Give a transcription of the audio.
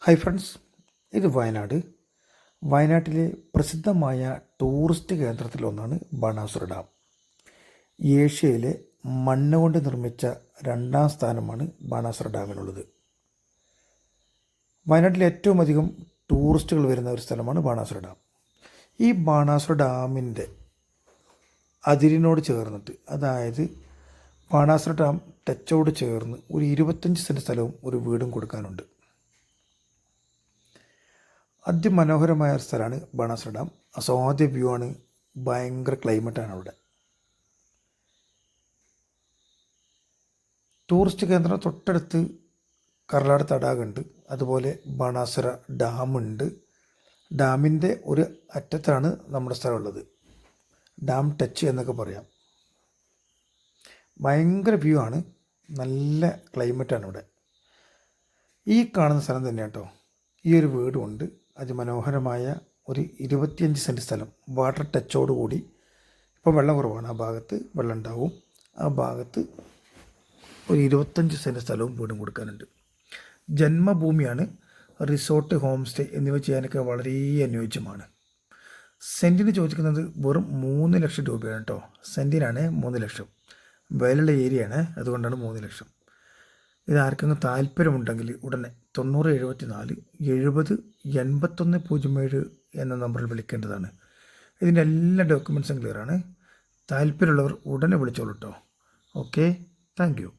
Hi friends, ഇത് വയനാട്ടിലെ പ്രസിദ്ധമായ ടൂറിസ്റ്റ് കേന്ദ്രത്തിലൊന്നാണ് ബാണാസുര ഡാം. ഏഷ്യയിലെ മണ്ണ് കൊണ്ട് നിർമ്മിച്ച 2ാം സ്ഥാനമാണ് ബാണാസുര ഡാമിനുള്ളത്. വയനാട്ടിൽ ഏറ്റവും അധികം ടൂറിസ്റ്റുകൾ വരുന്ന ഒരു സ്ഥലമാണ് ബാണാസുര ഡാം. ഈ ബാണാസുര ഡാമിൻ്റെ അതിരിനോട് ചേർന്നിട്ട്, അതായത് ബാണാസുര ഡാം ടച്ചോട് ചേർന്ന് ഒരു 25 സെൻറ്റ് സ്ഥലവും ഒരു വീടും കൊടുക്കാനുണ്ട്. അതിമനോഹരമായ ഒരു സ്ഥലമാണ് ബാണാസുര ഡാം. അസാധ്യ വ്യൂ ആണ്, ഭയങ്കര ക്ലൈമറ്റാണ് അവിടെ. ടൂറിസ്റ്റ് കേന്ദ്രം തൊട്ടടുത്ത് കർലാട് തടാകമുണ്ട്, അതുപോലെ ബാണാസുര ഡാമുണ്ട്. ഡാമിൻ്റെ ഒരു അറ്റത്താണ് നമ്മുടെ സ്ഥലമുള്ളത്. ഡാം ടച്ച് എന്നൊക്കെ പറയാം. ഭയങ്കര വ്യൂ ആണ്, നല്ല ക്ലൈമറ്റാണ് ഇവിടെ. ഈ കാണുന്ന സ്ഥലം തന്നെ കേട്ടോ, ഈ ഒരു വീടുമുണ്ട്. അതിമനോഹരമായ ഒരു 25 സെൻറ്റ് സ്ഥലം, വാട്ടർ ടച്ചോടുകൂടി. ഇപ്പോൾ വെള്ളം കുറവാണ്, ആ ഭാഗത്ത് വെള്ളം ഉണ്ടാവും. ആ ഭാഗത്ത് ഒരു 25 സെൻറ്റ് സ്ഥലവും വീടും കൊടുക്കാനുണ്ട്. ജന്മഭൂമിയാണ്. റിസോർട്ട്, ഹോം സ്റ്റേ എന്നിവ ചെയ്യാനൊക്കെ വളരെ അനുയോജ്യമാണ്. സെൻറ്റിന് ചോദിക്കുന്നത് വെറും 3 ലക്ഷം രൂപയാണ് കേട്ടോ. സെൻറ്റിനാണ് 3 ലക്ഷം. വയലുള്ള ഏരിയയാണ്, അതുകൊണ്ടാണ് 3 ലക്ഷം. ഇത് ആർക്കെങ്കിലും താല്പര്യമുണ്ടെങ്കിൽ ഉടനെ 9074 70 8107 എന്ന നമ്പറിൽ വിളിക്കേണ്ടതാണ്. ഇതിൻ്റെ എല്ലാ ഡോക്യുമെൻറ്റ്സും ക്ലിയറാണ്. താല്പര്യമുള്ളവർ ഉടനെ വിളിച്ചോളൂ കേട്ടോ. Okay, thank you.